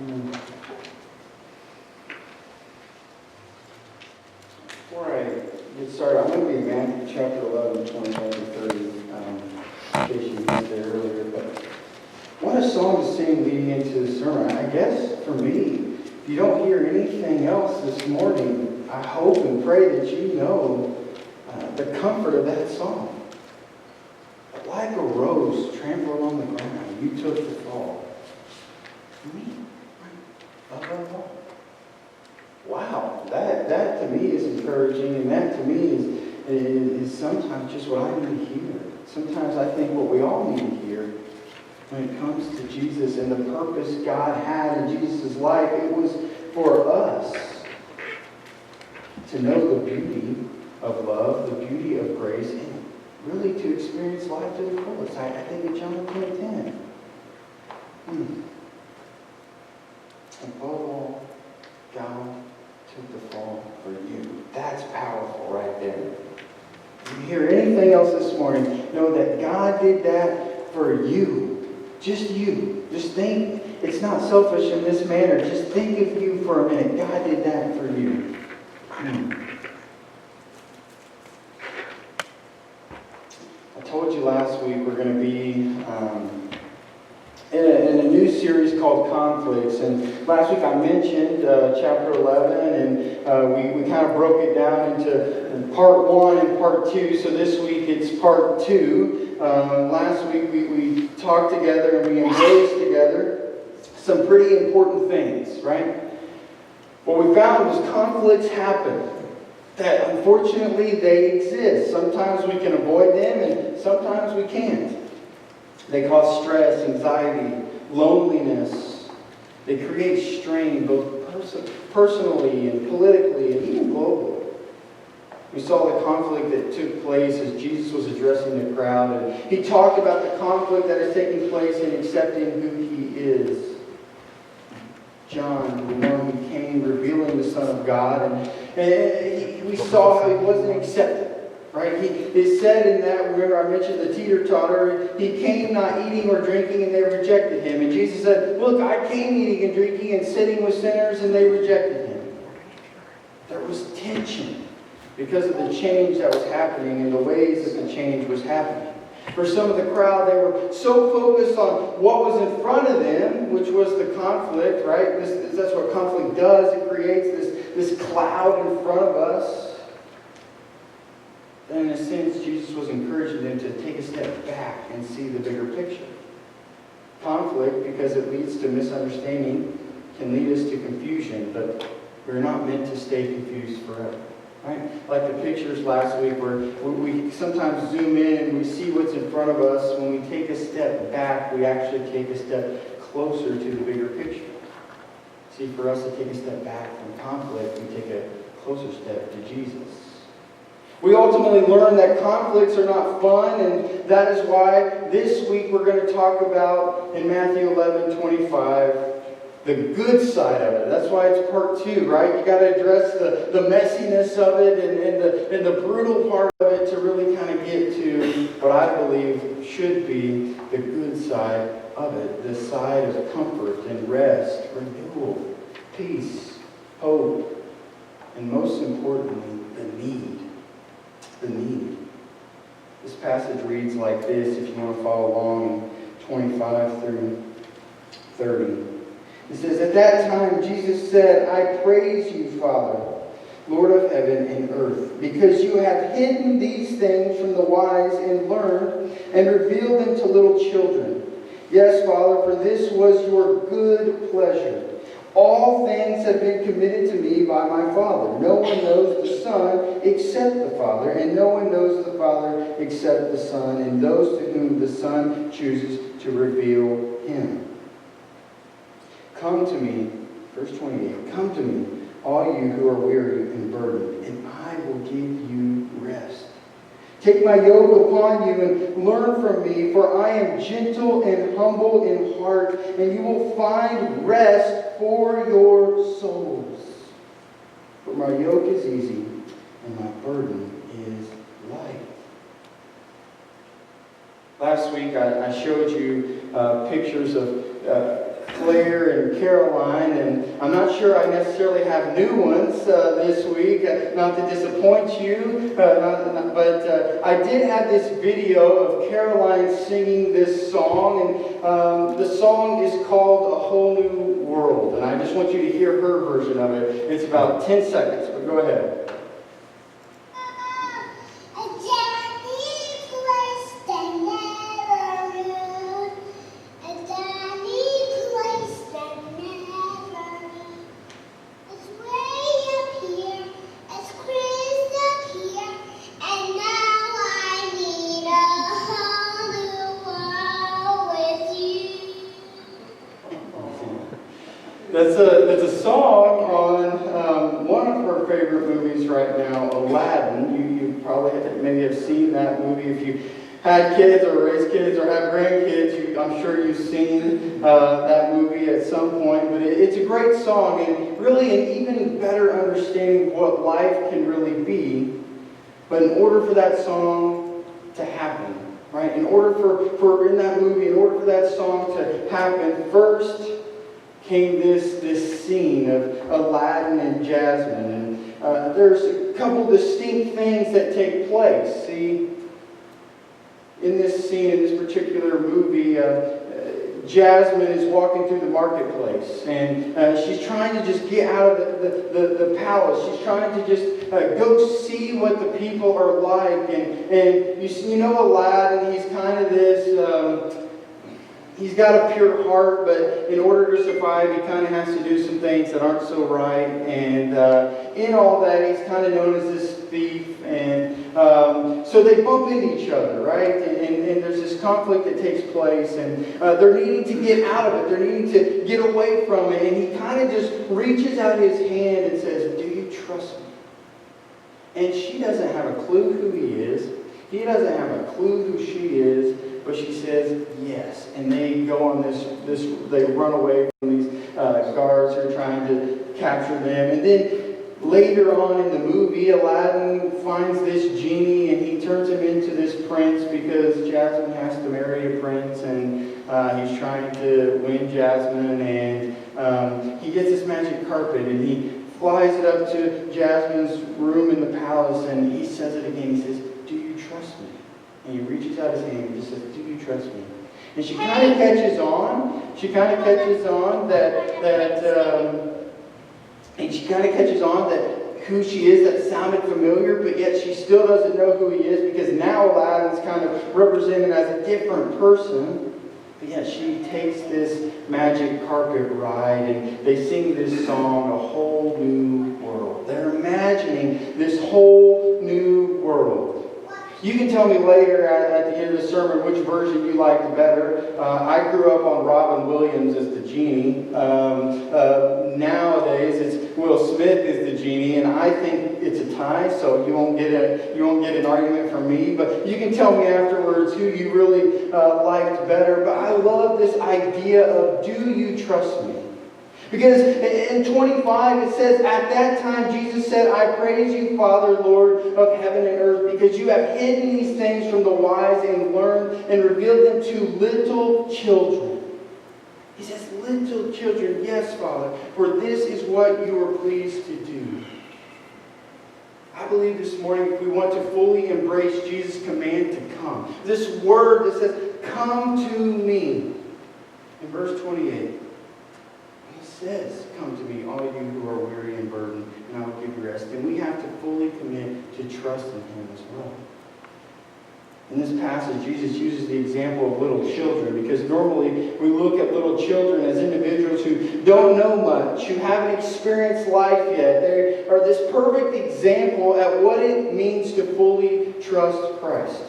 Before I get started, I'm going to be in Matthew chapter 11, 25 to 30, in case you missed it earlier. But what a song to sing leading into the sermon. I guess for me, if you don't hear anything else this morning, I hope and pray that you know the comfort of that song. Like a rose trampled on the ground, you took the fall. For me, above all. Wow, that to me is encouraging, and that to me is sometimes just what I need to hear. Sometimes I think what we all need to hear when it comes to Jesus and the purpose God had in Jesus' life, it was for us to know the beauty of love, the beauty of grace, and really to experience life to the fullest. I think of John 10:10. Above all, God took the fall for you. That's powerful right there. If you hear anything else this morning, know that God did that for you. Just you. Just think, it's not selfish in this manner. Just think of you for a minute. God did that for you. I told you last week we're going to be in a new series called Conflicts. And last week I mentioned chapter 11, and we kind of broke it down into part 1 and part 2. So this week it's part 2. Last week we talked together and we embraced together some pretty important things, right? What we found was conflicts happen. That unfortunately they exist. Sometimes we can avoid them and sometimes we can't. They cause stress, anxiety, loneliness. They create strain both personally and politically and even globally. We saw the conflict that took place as Jesus was addressing the crowd. And he talked about the conflict that is taking place in accepting who he is. John, the one who came revealing the Son of God. And we saw how he wasn't accepted. Right? It said in that, remember I mentioned the teeter-totter, he came not eating or drinking and they rejected him. And Jesus said, look, I came eating and drinking and sitting with sinners and they rejected him. There was tension because of the change that was happening and the ways that the change was happening. For some of the crowd, they were so focused on what was in front of them, which was the conflict, right? That's what conflict does. It creates this cloud in front of us. And in a sense, Jesus was encouraging them to take a step back and see the bigger picture. Conflict, because it leads to misunderstanding, can lead us to confusion, but we're not meant to stay confused forever. Right? Like the pictures last week where we sometimes zoom in and we see what's in front of us. When we take a step back, we actually take a step closer to the bigger picture. See, for us to take a step back from conflict, we take a closer step to Jesus. We ultimately learn that conflicts are not fun, and that is why this week we're going to talk about, in Matthew 11:25, the good side of it. That's why it's part 2, right? You got to address the messiness of it and the brutal part of it to really kind of get to what I believe should be the good side of it. The side of comfort and rest, renewal, peace, hope, and most importantly, the need. The need. This passage reads like this, if you want to follow along, 25 through 30. It says, at that time Jesus said, I praise you, Father, Lord of heaven and earth, because you have hidden these things from the wise and learned and revealed them to little children. Yes, Father, for this was your good pleasure. All things have been committed to me by my Father. No one knows the Son except the Father, and no one knows the Father except the Son, and those to whom the Son chooses to reveal him. Come to me, verse 28, come to me, all you who are weary and burdened, and I will give you rest. Take my yoke upon you and learn from me, for I am gentle and humble in heart, and you will find rest for your souls. For my yoke is easy, and my burden is light. Last week I showed you pictures of Claire and Caroline, and I'm not sure I necessarily have new ones this week, not to disappoint you, but I did have this video of Caroline singing this song, and the song is called A Whole New World, and I just want you to hear her version of it. It's about 10 seconds, but go ahead. That's a song on one of her favorite movies right now, Aladdin. You probably maybe have seen that movie. If you had kids or raised kids or have grandkids, I'm sure you've seen that movie at some point. But it's a great song, and really an even better understanding of what life can really be. But in order for that song to happen, right? In order for in that movie, in order for that song to happen, first came this scene of Aladdin and Jasmine. And there's a couple distinct things that take place. See, in this scene, in this particular movie, Jasmine is walking through the marketplace. And she's trying to just get out of the palace. She's trying to just go see what the people are like. And you know Aladdin, he's kind of this... He's got a pure heart, but in order to survive, he kind of has to do some things that aren't so right. And in all that, he's kind of known as this thief. And so they bump into each other, right? And there's this conflict that takes place. And they're needing to get out of it. They're needing to get away from it. And he kind of just reaches out his hand and says, "Do you trust me?" And she doesn't have a clue who he is. He doesn't have a clue who she is. But she says yes, and they go on they run away from these guards who are trying to capture them. And then later on in the movie, Aladdin finds this genie, and he turns him into this prince because Jasmine has to marry a prince, and he's trying to win Jasmine. And he gets this magic carpet, and he flies it up to Jasmine's room in the palace, and he says it again. He says, "Do you trust me?" And he reaches out his hand and just says, "Do you trust me?" And she kind of catches on. She kind of catches on that who she is, that sounded familiar, but yet she still doesn't know who he is because now Aladdin's kind of represented as a different person. But yet she takes this magic carpet ride and they sing this song, A Whole New World. They're imagining this whole new world. You can tell me later at the end of the sermon which version you liked better. I grew up on Robin Williams as the genie. Nowadays, it's Will Smith is the genie, and I think it's a tie. So you won't get an argument from me. But you can tell me afterwards who you really liked better. But I love this idea of, do you trust me? Because in 25 it says, "At that time Jesus said, I praise you, Father, Lord of heaven and earth, because you have hidden these things from the wise and learned and revealed them to little children." He says, little children, yes, Father, for this is what you are pleased to do. I believe this morning if we want to fully embrace Jesus' command to come, this word that says, "Come to me," in verse 28, says, "Come to me, all you who are weary and burdened, and I will give you rest." And we have to fully commit to trust in Him as well. In this passage, Jesus uses the example of little children because normally we look at little children as individuals who don't know much, who haven't experienced life yet. They are this perfect example at what it means to fully trust Christ.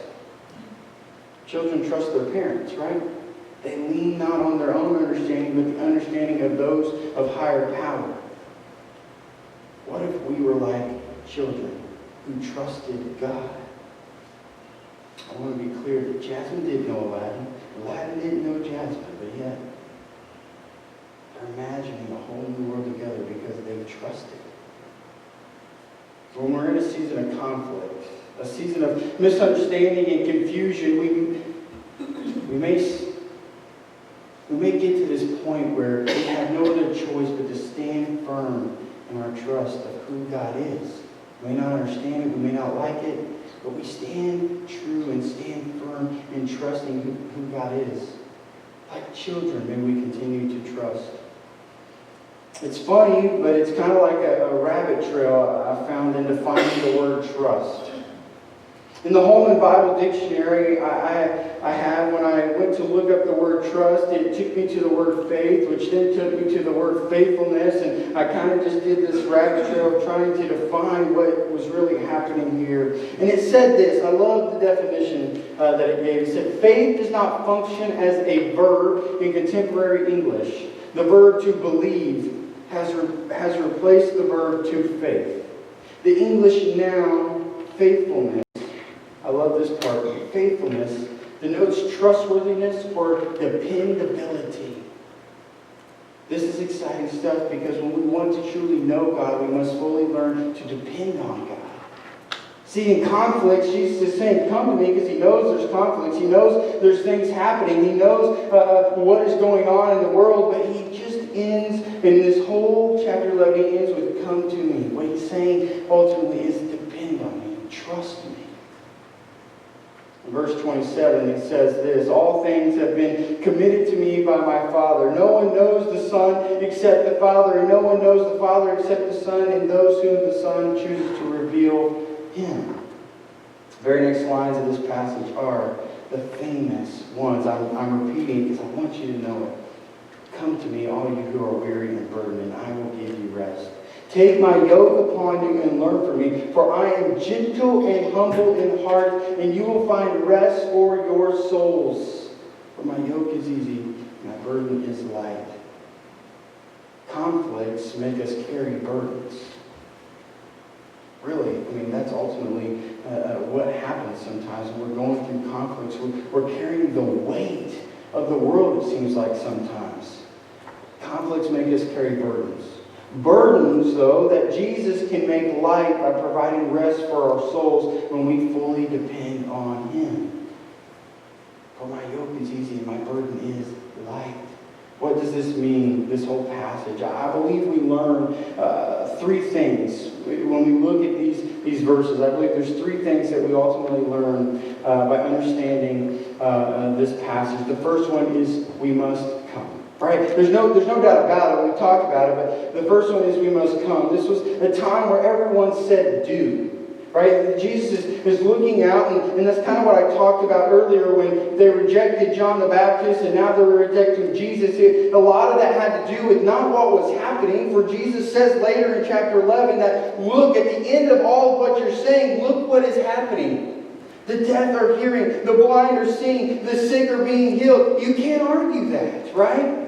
Children trust their parents, right? They lean not on their own understanding, but the understanding of those of higher power. What if we were like children who trusted God? I want to be clear that Jasmine didn't know Aladdin. Aladdin didn't know Jasmine, but yet they're imagining a whole new world together because they trusted. When we're in a season of conflict, a season of misunderstanding and confusion, we may get to this point point where we have no other choice but to stand firm in our trust of who God is. We may not understand it, we may not like it, but we stand true and stand firm in trusting who God is. Like children, may we continue to trust. It's funny, but it's kind of like a rabbit trail I found in defining the word trust. In the Holman Bible Dictionary I have, when I went to look up the word trust, it took me to the word faith, which then took me to the word faithfulness, and I kind of just did this rabbit trail of trying to define what was really happening here. And it said this, I love the definition that it gave. It said, faith does not function as a verb in contemporary English. The verb to believe has replaced the verb to faith. The English noun faithfulness, I love this part, faithfulness denotes trustworthiness or dependability. This is exciting stuff because when we want to truly know God, we must fully learn to depend on God. See, in conflicts, Jesus is saying, come to me, because he knows there's conflicts. He knows there's things happening. He knows what is going on in the world, but he just ends, in this whole chapter 11, he ends with, come to me. What he's saying ultimately is depend on me, trust me. In verse 27, it says this, all things have been committed to me by my Father. No one knows the Son except the Father, and no one knows the Father except the Son, and those whom the Son chooses to reveal him. The very next lines of this passage are the famous ones. I'm repeating because I want you to know it. Come to me, all you who are weary and burdened, and I will give you rest. Take my yoke upon you and learn from me, for I am gentle and humble in heart, and you will find rest for your souls. For my yoke is easy, my burden is light. Conflicts make us carry burdens. Really, that's ultimately what happens sometimes when we're going through conflicts. We're carrying the weight of the world, it seems like sometimes. Conflicts make us carry burdens. Burdens, though, that Jesus can make light by providing rest for our souls when we fully depend on him. For my yoke is easy and my burden is light. What does this mean, this whole passage? I believe we learn three things. When we look at these verses, I believe there's three things that we ultimately learn by understanding this passage. The first one is we must come. Right? There's no doubt about it. We've talked about it, but the first one is we must come. This was a time where everyone said do. Right? Jesus is looking out, and that's kind of what I talked about earlier when they rejected John the Baptist and now they're rejecting Jesus. A lot of that had to do with not what was happening, for Jesus says later in chapter 11 that, look, at the end of all of what you're saying, look what is happening. The deaf are hearing, the blind are seeing, the sick are being healed. You can't argue that, right?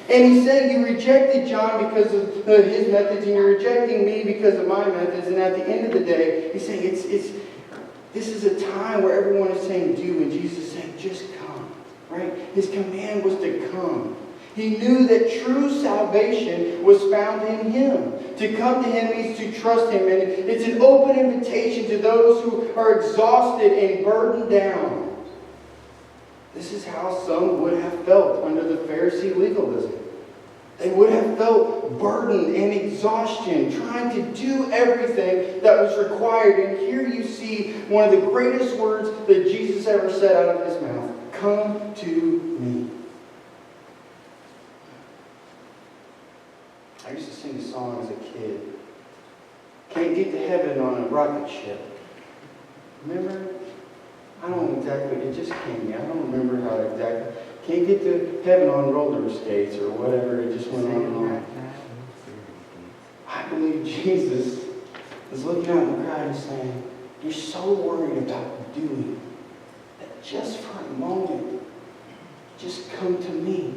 And he's saying you rejected John because of his methods, and you're rejecting me because of my methods. And at the end of the day, he's saying this is a time where everyone is saying do, and Jesus is saying just come. Right? His command was to come. He knew that true salvation was found in him. To come to him means to trust him. And it's an open invitation to those who are exhausted and burdened down. This is how some would have felt under the Pharisee legalism. They would have felt burdened and exhaustion, trying to do everything that was required. And here you see one of the greatest words that Jesus ever said out of his mouth. Come to me. I used to sing a song as a kid. Can't get to heaven on a rocket ship. Remember? I don't exactly, it just came to me. I don't remember how exactly. Can't get to heaven on roller skates or whatever. It just went on and on. I believe Jesus is looking out in the crowd and saying, you're so worried about doing that just for a moment, just come to me.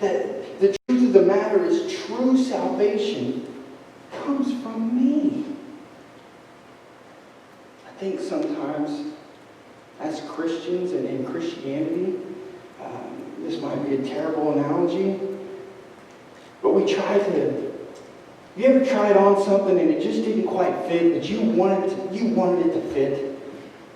That the truth of the matter is true salvation comes from me. I think sometimes as Christians and in Christianity, this might be a terrible analogy, but we try to. You ever tried on something and it just didn't quite fit, but you wanted it to fit?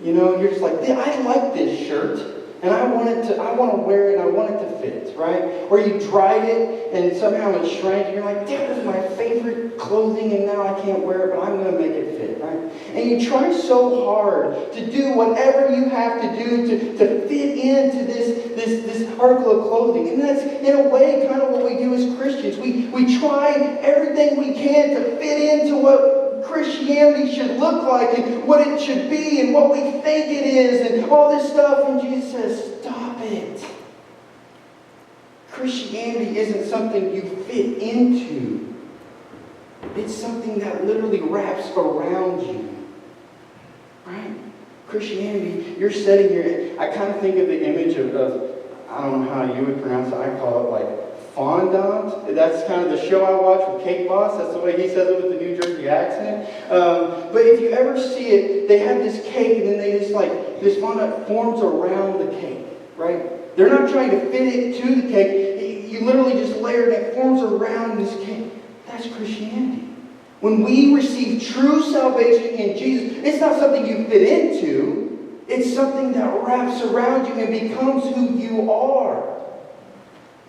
You know, you're just like, I like this shirt, And I want to wear it and I want it to fit, right? Or you tried it and somehow it shrank and you're like, damn, this is my favorite clothing and now I can't wear it, but I'm going to make it fit, right? And you try so hard to do whatever you have to do to fit into this article of clothing. And that's, in a way, kind of what we do as Christians. We try everything we can to fit into what Christianity should look like and what it should be and what we think it is and all this stuff. And Jesus says, stop it. Christianity isn't something you fit into. It's something that literally wraps around you. Right? Christianity, you're sitting here. I kind of think of the image of I don't know how you would pronounce it. I call it like fondant. That's kind of the show I watch with Cake Boss. That's the way he says it with the New Jersey accent. But if you ever see it, they have this cake and then they just like, this fondant forms around the cake, right? They're not trying to fit it to the cake. You literally just layer it and it forms around this cake. That's Christianity. When we receive true salvation in Jesus, it's not something you fit into. It's something that wraps around you and becomes who you are.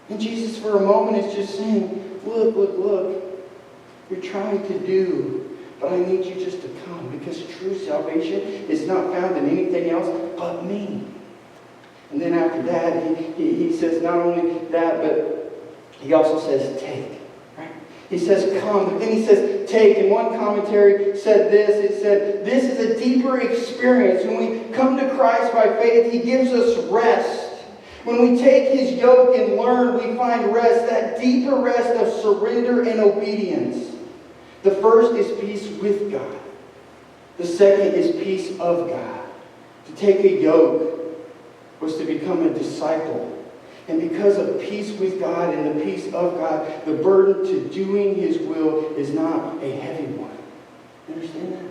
And Jesus, for a moment, is just saying, look, look, look. You're trying to do, but I need you just to come, because true salvation is not found in anything else but me. And then after that, he says not only that, but he also says take. Right? He says come, but then he says take. And one commentary said this. It said, this is a deeper experience. When we come to Christ by faith, he gives us rest. When we take his yoke and learn, we find rest, that deeper rest of surrender and obedience. The first is peace with God. The second is peace of God. To take a yoke was to become a disciple. And because of peace with God and the peace of God, the burden to doing his will is not a heavy one. You understand that?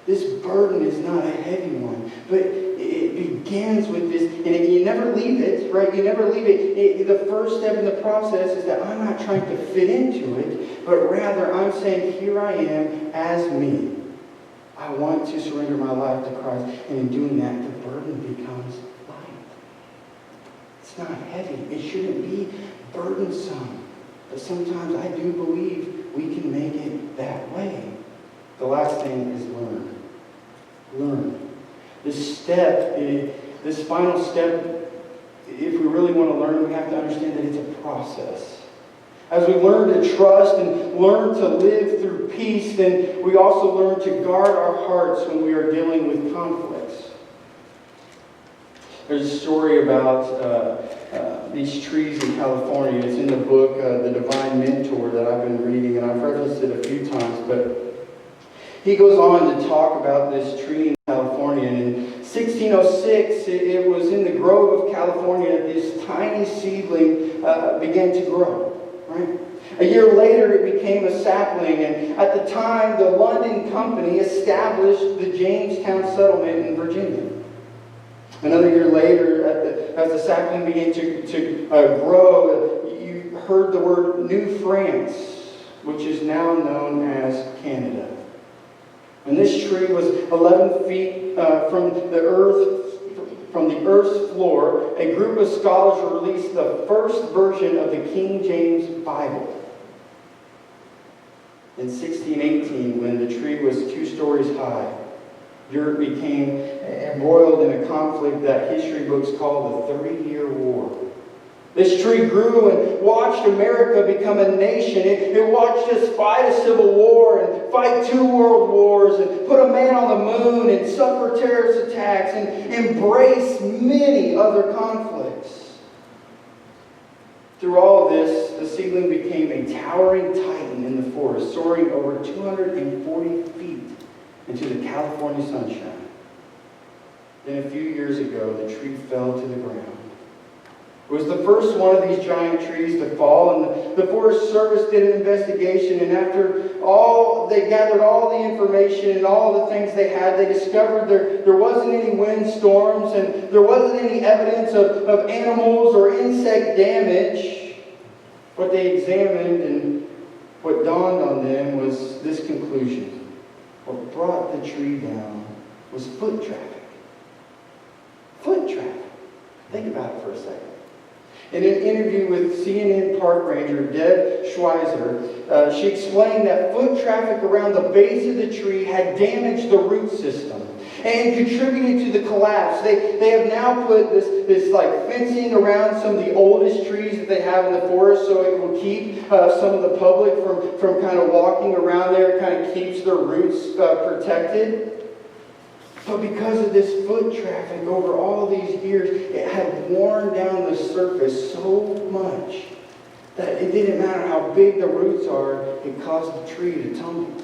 This burden is not a heavy one, but it begins with this, and you never leave it, right? You never leave it. The first step in the process is that I'm not trying to fit into it, but rather I'm saying, here I am as me. I want to surrender my life to Christ, and in doing that, the burden becomes light. It's not heavy. It shouldn't be burdensome, but sometimes I do believe we can make it that way. The last thing is learn. Learn. This step, this final step, if we really want to learn, we have to understand that it's a process. As we learn to trust and learn to live through peace, then we also learn to guard our hearts when we are dealing with conflicts. There's a story about these trees in California. It's in the book, The Divine Mentor, that I've been reading, and I've referenced it a few times, but he goes on to talk about this tree in California. And in 1606, it was in the grove of California that this tiny seedling began to grow. Right? A year later, it became a sapling. And at the time, the London Company established the Jamestown settlement in Virginia. Another year later, as the sapling began to grow, you heard the word New France, which is now known as Canada. And this tree was 11 feet from the earth's floor. A group of scholars released the first version of the King James Bible. In 1618, when the tree was 2 stories high, Europe became embroiled in a conflict that history books call the 30-Year War. This tree grew and watched America become a nation. It watched us fight a civil war and fight 2 world wars and put a man on the moon and suffer terrorist attacks and embrace many other conflicts. Through all of this, the seedling became a towering titan in the forest, soaring over 240 feet into the California sunshine. Then a few years ago, the tree fell to the ground. It was the first one of these giant trees to fall, and the Forest Service did an investigation, and after they gathered all the information and all the things they had, they discovered there wasn't any windstorms, and there wasn't any evidence of animals or insect damage. What they examined and what dawned on them was this conclusion. What brought the tree down was foot traffic. Foot traffic. Think about it for a second. In an interview with CNN park ranger Deb Schweizer, she explained that foot traffic around the base of the tree had damaged the root system and contributed to the collapse. They have now put this like fencing around some of the oldest trees that they have in the forest, so it will keep some of the public from kind of walking around there. It kind of keeps their roots protected. But because of this foot traffic over all these years, it had worn down the surface so much that it didn't matter how big the roots are, it caused the tree to tumble.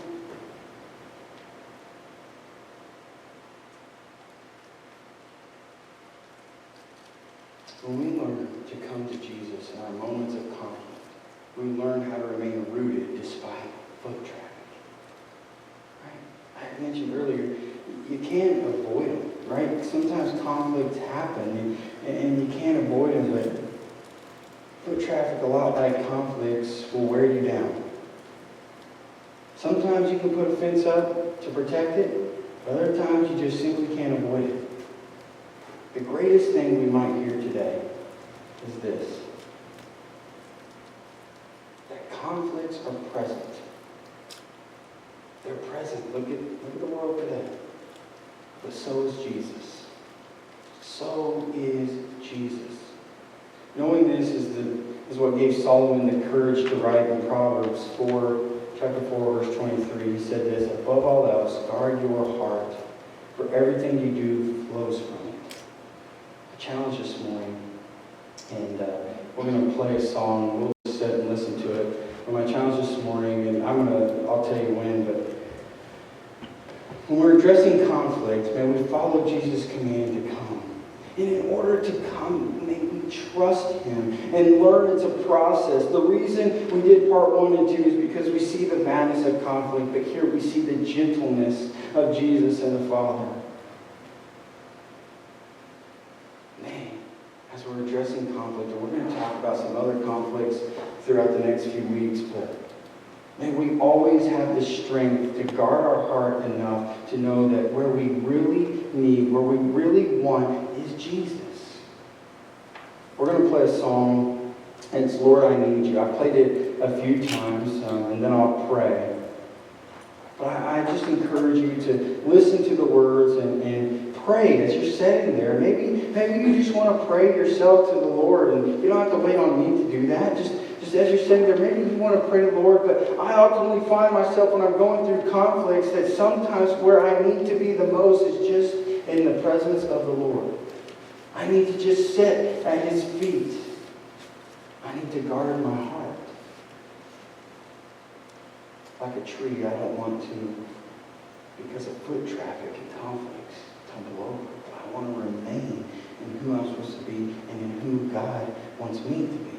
When we learn to come to Jesus in our moments of conflict, we learn how to remain rooted despite foot traffic. Right? I mentioned earlier, you can't avoid them, right? Sometimes conflicts happen and you can't avoid them, but foot traffic, a lot like conflicts, will wear you down. Sometimes you can put a fence up to protect it, other times you just simply can't avoid it. The greatest thing we might hear today is this: that conflicts are present. They're present. Look at the world today. But so is Jesus. So is Jesus. Knowing this is what gave Solomon the courage to write in Proverbs chapter 4, verse 23. He said this: above all else, guard your heart, for everything you do flows from it. A challenge this morning, and we're going to play a song. We'll just sit and listen to it. But my challenge this morning, and I'll tell you when, but when we're addressing conflict, may we follow Jesus' command to come. And in order to come, may we trust Him and learn it's a process. The reason we did part 1 and 2 is because we see the madness of conflict, but here we see the gentleness of Jesus and the Father. Man, as we're addressing conflict, and we're going to talk about some other conflicts throughout the next few weeks, but may we always have the strength to guard our heart enough to know that where we really need, where we really want, is Jesus. We're going to play a song, and it's Lord, I Need You. I played it a few times, and then I'll pray. But I just encourage you to listen to the words and pray as you're sitting there. Maybe you just want to pray yourself to the Lord, and you don't have to wait on me to do that. Just as you're sitting there, maybe you want to pray to the Lord, but I ultimately find myself when I'm going through conflicts that sometimes where I need to be the most is just in the presence of the Lord. I need to just sit at His feet. I need to guard my heart. Like a tree, I don't want to, because of foot traffic and conflicts, tumble over. But I want to remain in who I'm supposed to be and in who God wants me to be.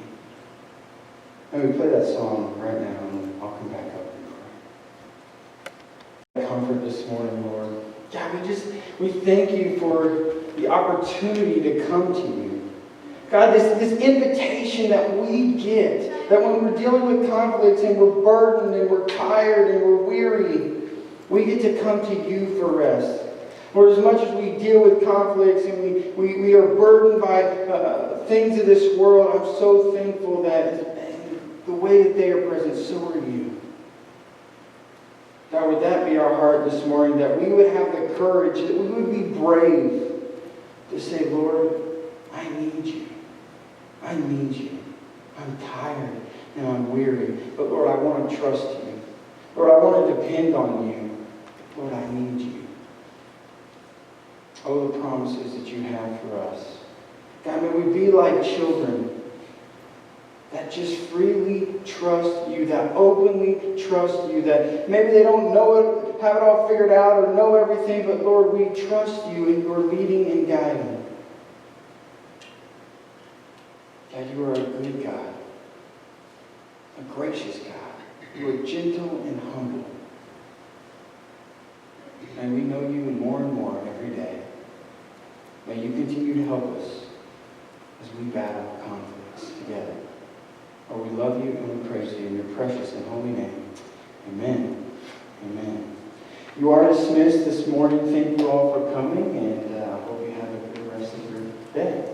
And we play that song right now, and I'll come back up and pray. Comfort this morning, Lord. God, we thank you for the opportunity to come to you. God, this invitation that we get, that when we're dealing with conflicts and we're burdened and we're tired and we're weary, we get to come to you for rest. Lord, as much as we deal with conflicts and we are burdened by things of this world, I'm so thankful that the way that they are present, so are you. God, would that be our heart this morning, that we would have the courage, that we would be brave to say, Lord, I need you. I need you. I'm tired and I'm weary. But Lord, I want to trust you. Lord, I want to depend on you. Lord, I need you. Oh, the promises that you have for us. God, may we be like children that just freely trust you, that openly trust you, that maybe they don't know it, have it all figured out or know everything, but Lord, we trust you in your leading and guiding. God, you are a good God, a gracious God. You are gentle and humble. And we know you more and more every day. May you continue to help us as we battle conflicts together. Lord, we love you and we praise you in your precious and holy name. Amen. Amen. You are dismissed this morning. Thank you all for coming, and I hope you have a good rest of your day.